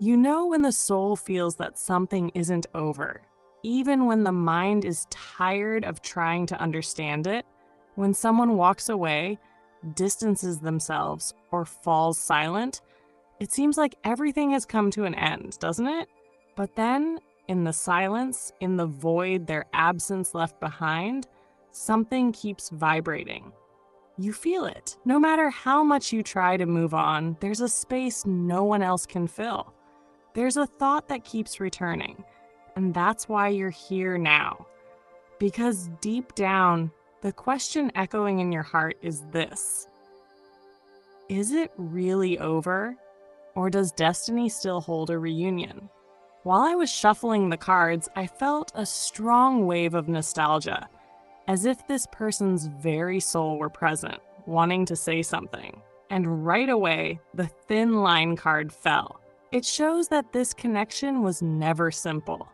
You know when the soul feels that something isn't over, even when the mind is tired of trying to understand it, when someone walks away, distances themselves, or falls silent, it seems like everything has come to an end, doesn't it? But then, in the silence, in the void their absence left behind, something keeps vibrating. You feel it. No matter how much you try to move on, there's a space no one else can fill. There's a thought that keeps returning, and that's why you're here now. Because deep down, the question echoing in your heart is this: is it really over? Or does destiny still hold a reunion? While I was shuffling the cards, I felt a strong wave of nostalgia, as if this person's very soul were present, wanting to say something. And right away, the thin line card fell. It shows that this connection was never simple.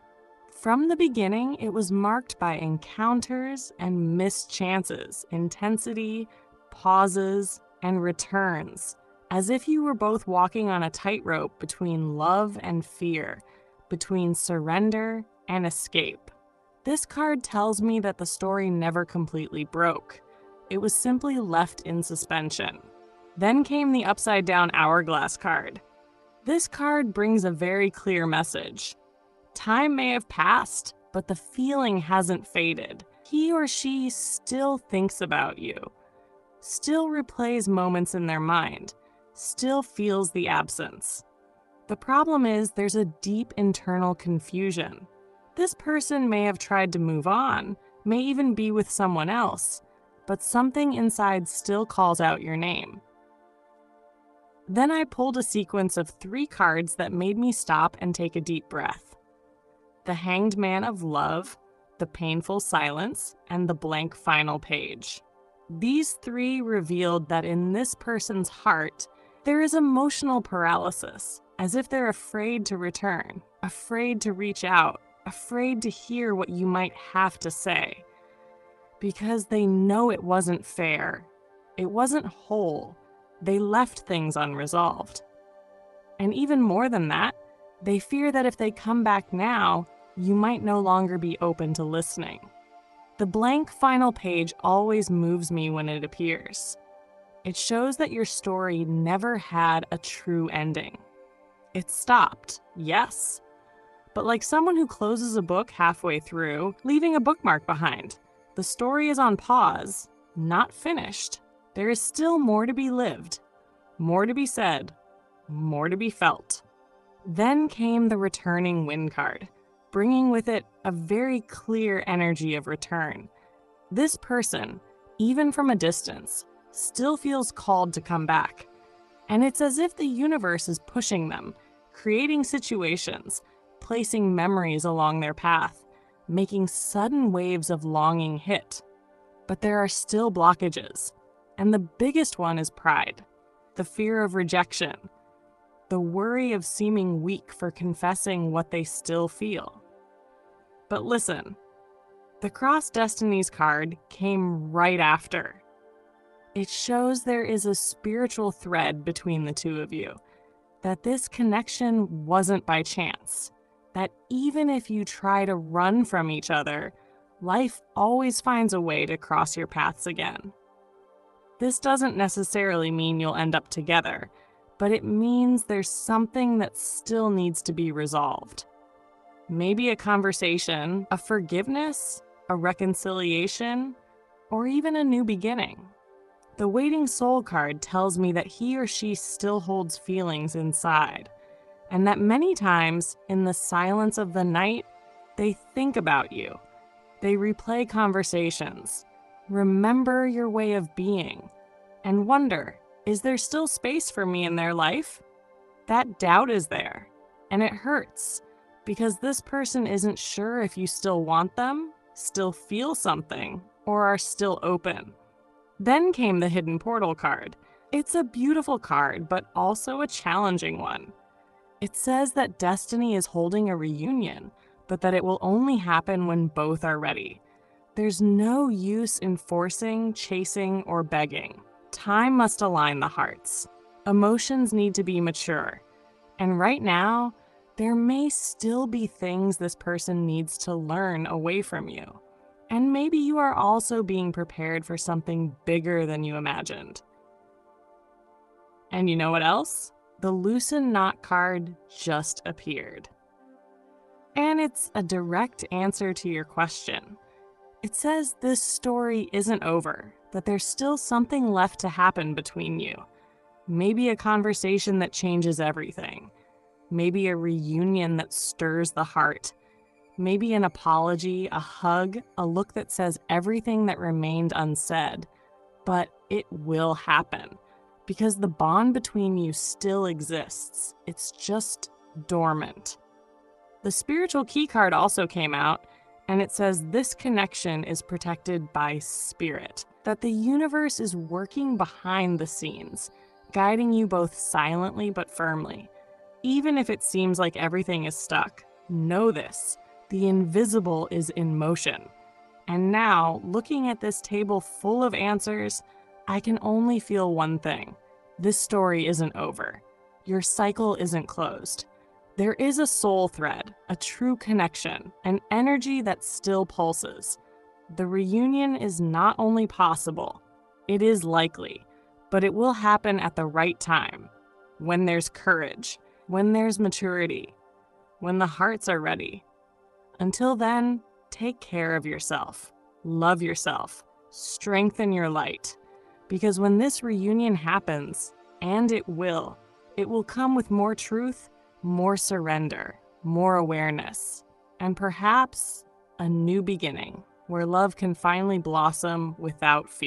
From the beginning, it was marked by encounters and missed chances, intensity, pauses, and returns, as if you were both walking on a tightrope between love and fear, between surrender and escape. This card tells me that the story never completely broke. It was simply left in suspension. Then came the upside-down hourglass card. This card brings a very clear message. Time may have passed, but the feeling hasn't faded. He or she still thinks about you, still replays moments in their mind, still feels the absence. The problem is there's a deep internal confusion. This person may have tried to move on, may even be with someone else, but something inside still calls out your name. Then I pulled a sequence of 3 cards that made me stop and take a deep breath. The Hanged Man of Love, the Painful Silence, and the Blank Final Page. These 3 revealed that in this person's heart, there is emotional paralysis, as if they're afraid to return, afraid to reach out, afraid to hear what you might have to say. Because they know it wasn't fair, it wasn't whole, they left things unresolved. And even more than that, they fear that if they come back now, you might no longer be open to listening. The blank final page always moves me when it appears. It shows that your story never had a true ending. It stopped, yes, but like someone who closes a book halfway through, leaving a bookmark behind. The story is on pause, not finished. There is still more to be lived, more to be said, more to be felt. Then came the returning wind card, bringing with it a very clear energy of return. This person, even from a distance, still feels called to come back. And it's as if the universe is pushing them, creating situations, placing memories along their path, making sudden waves of longing hit. But there are still blockages, and the biggest one is pride, the fear of rejection, the worry of seeming weak for confessing what they still feel. But listen, the Cross Destinies card came right after. It shows there is a spiritual thread between the two of you, that this connection wasn't by chance, that even if you try to run from each other, life always finds a way to cross your paths again. This doesn't necessarily mean you'll end up together, but it means there's something that still needs to be resolved. Maybe a conversation, a forgiveness, a reconciliation, or even a new beginning. The Waiting Soul card tells me that he or she still holds feelings inside, and that many times, in the silence of the night, they think about you. They replay conversations, remember your way of being, and wonder, is there still space for me in their life? That doubt is there, and it hurts, because this person isn't sure if you still want them, still feel something, or are still open. Then came the Hidden Portal card. It's a beautiful card, but also a challenging one. It says that destiny is holding a reunion, but that it will only happen when both are ready. There's no use in forcing, chasing, or begging. Time must align the hearts. Emotions need to be mature. And right now, there may still be things this person needs to learn away from you. And maybe you are also being prepared for something bigger than you imagined. And you know what else? The loosen knot card just appeared. And it's a direct answer to your question. It says this story isn't over, that there's still something left to happen between you. Maybe a conversation that changes everything. Maybe a reunion that stirs the heart. Maybe an apology, a hug, a look that says everything that remained unsaid. But it will happen, because the bond between you still exists. It's just dormant. The spiritual key card also came out, and it says this connection is protected by spirit, that the universe is working behind the scenes, guiding you both silently but firmly. Even if it seems like everything is stuck, know this: the invisible is in motion. And now, looking at this table full of answers, I can only feel one thing. This story isn't over. Your cycle isn't closed. There is a soul thread, a true connection, an energy that still pulses. The reunion is not only possible, it is likely, but it will happen at the right time, when there's courage, when there's maturity, when the hearts are ready. Until then, take care of yourself, love yourself, strengthen your light, because when this reunion happens, and it will come with more truth, more surrender, more awareness, and perhaps a new beginning where love can finally blossom without fear.